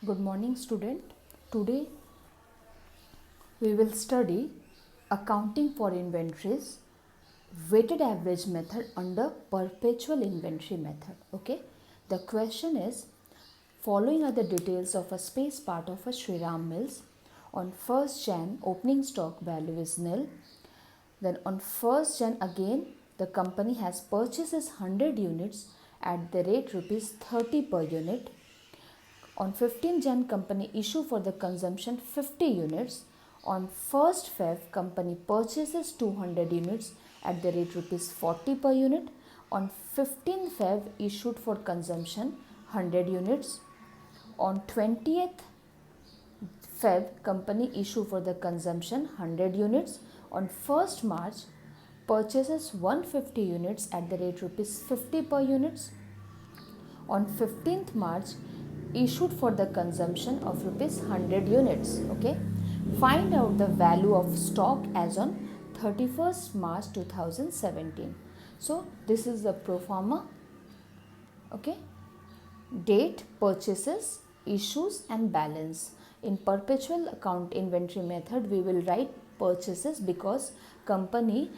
Good morning, student. Today we will study accounting for inventories, weighted average method under perpetual inventory method. Okay. The question is, following are the details of a space part of a Shriram Mills. On 1st Jan, opening stock value is nil. Then on 1st Jan again, the company has purchases 100 units at the rate rupees 30 per unit. On 15 Jan, company issue for the consumption 50 units. On 1st Feb, company purchases 200 units at the rate rupees 40 per unit. On 15 Feb, issued for consumption 100 units. On 20th Feb, company issue for the consumption 100 units. On 1st March, purchases 150 units at the rate rupees 50 per units. On 15th March, issued for the consumption of rupees 100 units. Okay. Find out the value of stock as on 31st March 2017. So this is the pro forma. Okay. Date, purchases, issues and balance. In perpetual account inventory method, we will write purchases because company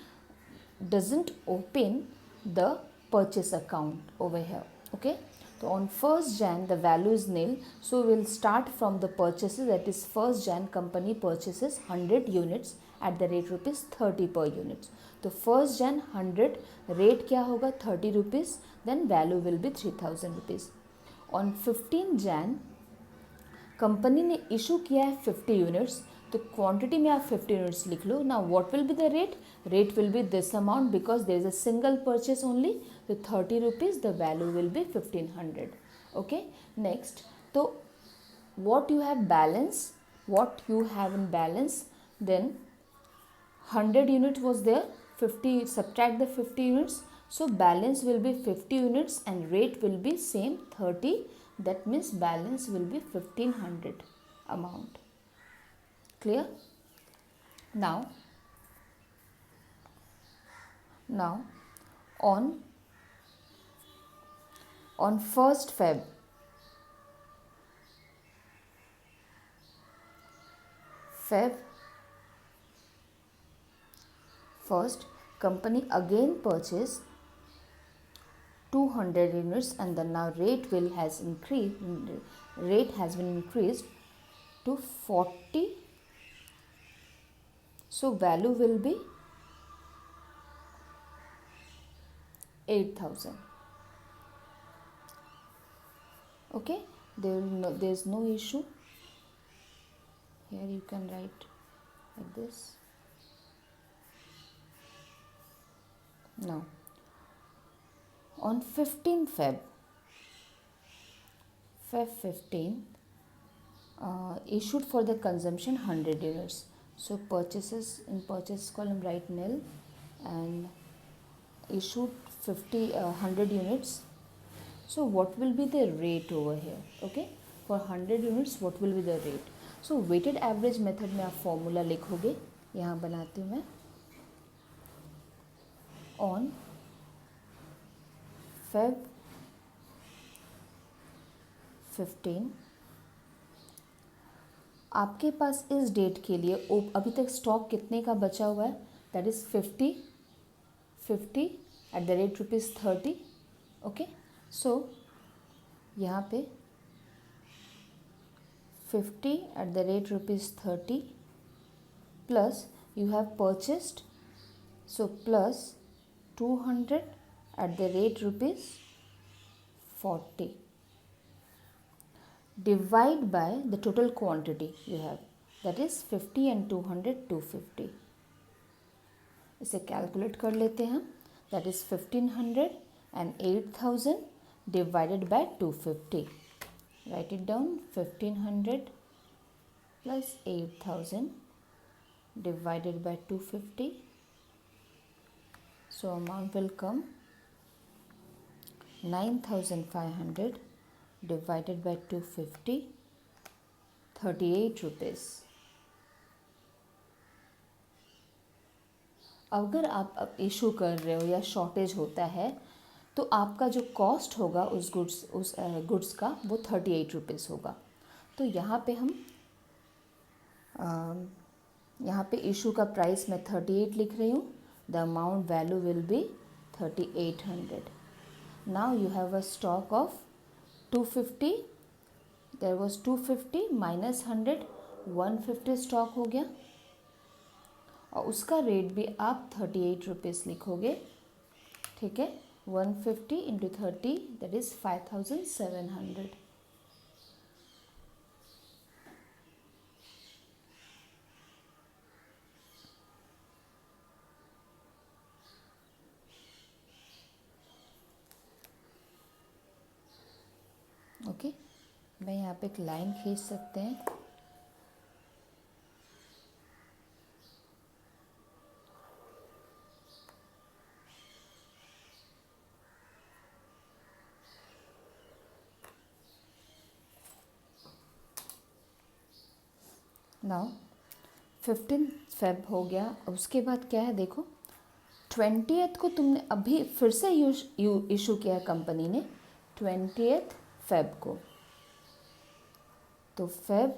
doesn't open the purchase account over here. Okay. So on 1st Jan, the value is nil. So we will start from the purchases, that is 1st Jan, company purchases 100 units at the rate rupees 30 per unit. तो 1st Jan 100, rate क्या होगा 30 rupees, then value will be 3000 rupees. On 15 Jan, company ने issue किया है 50 units, तो quantity में आप 50 units लिख लो. Now what will be the rate? Rate will be this amount because there is a single purchase only. तो 30 rupees, the value will be 1500. Okay. Next, तो what you have balance, what you have in balance, then 100 unit was there, 50 subtract the 50 units, so balance will be 50 units and rate will be same 30. That means balance will be 1500 amount. Clear? Now on 1st Feb, first company again purchased 200 units and the now rate has been increased to 40. So value will be 8000. Okay, there is no issue. Here you can write like this. Now on 15 Feb 15, issued for the consumption 100 units. So purchases, in purchase column write nil and issued 100 units. So what will be the rate over here? Okay, for 100 units what will be the rate? So weighted average method में आप formula लिखोगे, यहाँ बनाती हूँ मैं. On Feb 15, आपके पास इस date के लिए अभी तक स्टॉक कितने का बचा हुआ है? That is 50 at the rate rupees 30. Okay, so यहाँ पे 50 at the rate rupees 30 plus you have purchased, so plus 200 at the rate rupees 40. Divide by the total quantity you have, that is 50 and 200, 250. इसे calculate कर लेते हैं. That is 1500 and 8000 divided by 250. Write it down. 1500 plus 8000 divided by 250. So amount will come 9500 divided by 250, 38 rupees. अगर आप issue कर रहे हो या शॉर्टेज होता है तो आपका जो कॉस्ट होगा उस गुड्स का वो 38 रुपीज़ होगा. तो यहाँ पे हम यहाँ पे इशू का प्राइस मैं 38 लिख रही हूँ. The amount value will be 3800. Now you have a stock of 250. There was 250 minus 100, 150 stock हो गया. और उसका रेट भी आप 38 रुपीज़ लिखोगे. ठीक है. 150 इंटू 30 दैट इज़ 5700. ओके. मैं यहाँ पे एक लाइन खींच सकते हैं. नाउ 15 फेब हो गया. अब उसके बाद क्या है देखो, 20th को तुमने अभी फिर से इशू किया कंपनी ने 20th फेब को. तो फेब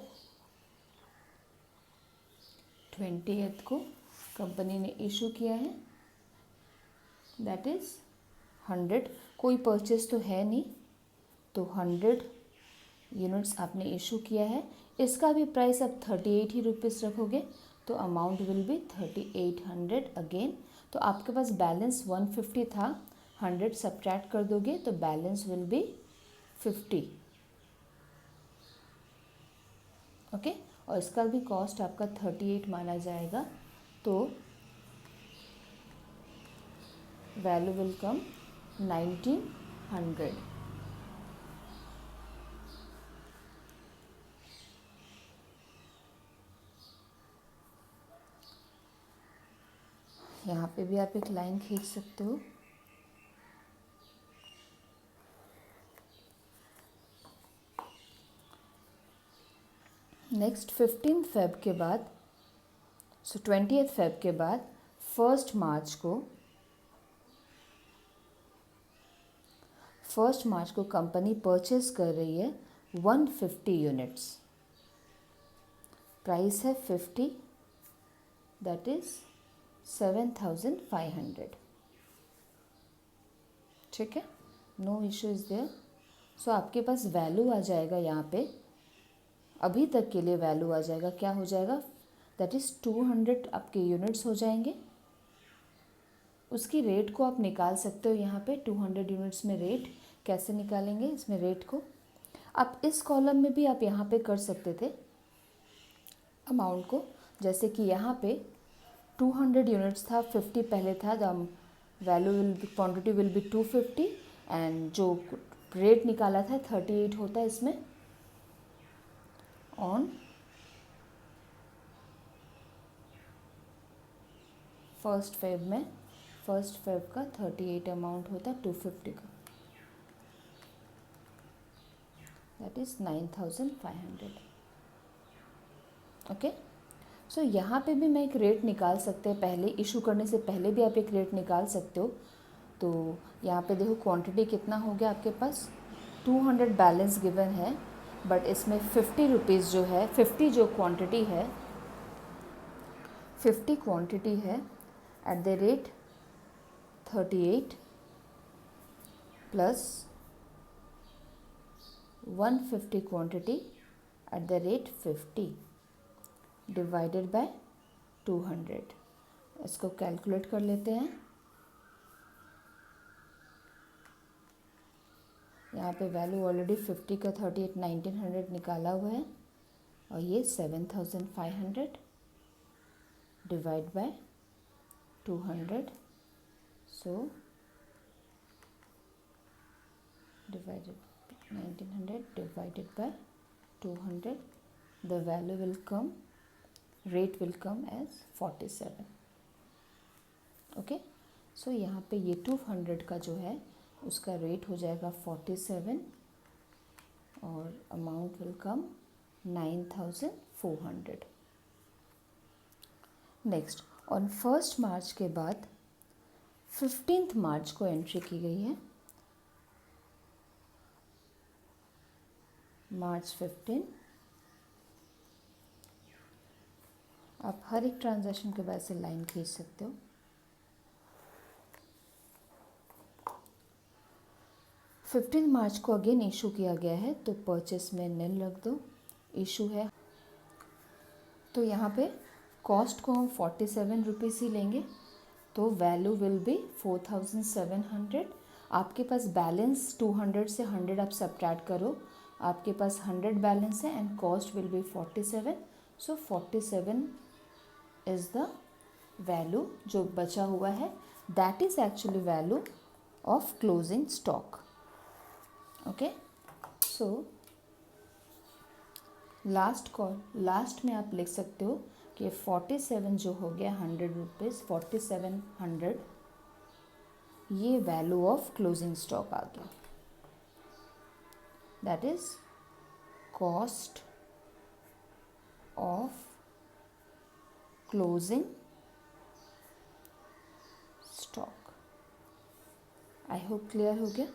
20th को कंपनी ने इशू किया है. That is 100. कोई परचेज तो है नहीं, तो 100 यूनिट्स आपने इशू किया है. इसका भी प्राइस अब 38 ही रुपीज़ रखोगे, तो अमाउंट विल बी 3800 अगेन. तो आपके पास बैलेंस 150 था, 100 सब्ट्रैक्ट कर दोगे तो बैलेंस विल बी 50. ओके. और इसका भी कॉस्ट आपका 38 माना जाएगा. तो वैल्यू विल कम 1900. यहाँ पे भी आप एक लाइन खींच सकते हो. नेक्स्ट 15 फेब के बाद, सो 20th फेब के बाद 1 मार्च को कंपनी परचेज कर रही है 150 यूनिट्स. प्राइस है 50, दैट इज़ 7500. ठीक है. No issue is there. So आपके पास वैल्यू आ जाएगा यहाँ पे. अभी तक के लिए वैल्यू आ जाएगा. क्या हो जाएगा? दैट इज़ 200 आपके यूनिट्स हो जाएंगे. उसकी रेट को आप निकाल सकते हो यहाँ पे. 200 यूनिट्स में रेट कैसे निकालेंगे? इसमें रेट को आप इस कॉलम में भी आप यहाँ पे कर सकते थे अमाउंट को. जैसे कि यहाँ पे 200 यूनिट्स था, 50 पहले था. The value will B, quantity will be 250 and जो रेट निकाला था 38 होता है इसमें. ऑन फर्स्ट फेब का 38 अमाउंट होता है 250 का. That is 9500. ओके. सो यहाँ पे भी मैं एक रेट निकाल सकते हैं. पहले इशू करने से पहले भी आप एक रेट निकाल सकते हो. तो यहाँ पे देखो क्वांटिटी कितना हो गया आपके पास. 200 बैलेंस गिवन है, बट इसमें 50 रुपीज़ जो है, 50 जो क्वांटिटी है, 50 क्वांटिटी है eight the rate 38 plus 150 quantity eight the rate 50 divided by 200. इसको कैलकुलेट कर लेते हैं. यहाँ पे वैल्यू ऑलरेडी 50 का 38 1900 निकाला हुआ है, और ये 7500 divide by 200. So divided 1900 divided by 200, the value will come, rate will come as 47. Okay. So यहाँ पे ये 200 का जो है उसका रेट हो जाएगा 47 और amount will come 9400. Next on 1 मार्च के बाद 15 मार्च को एंट्री की गई है. March 15, आप हर एक ट्रांजैक्शन के बाद से लाइन खींच सकते हो। 15 मार्च को अगेन इशू किया गया है तो परचेस में नील रख दो, इशू है। तो यहाँ पे कॉस्ट को हम 47 रुपीज़ ही लेंगे, तो वैल्यू विल बी 4700। आपके पास बैलेंस 200 से 100 आप सब्ट्रैक्ट करो, आपके पास 100 बैलेंस है and cost will be 47। So 47 is the value जो बचा हुआ है, that is actually value of closing stock. Okay, so last में आप लिख सकते हो कि 47 जो हो गया 100 रुपीज़, 4700 ये वैल्यू ऑफ क्लोजिंग स्टॉक आ गया, that is cost of closing stock. I hope clear हो गया।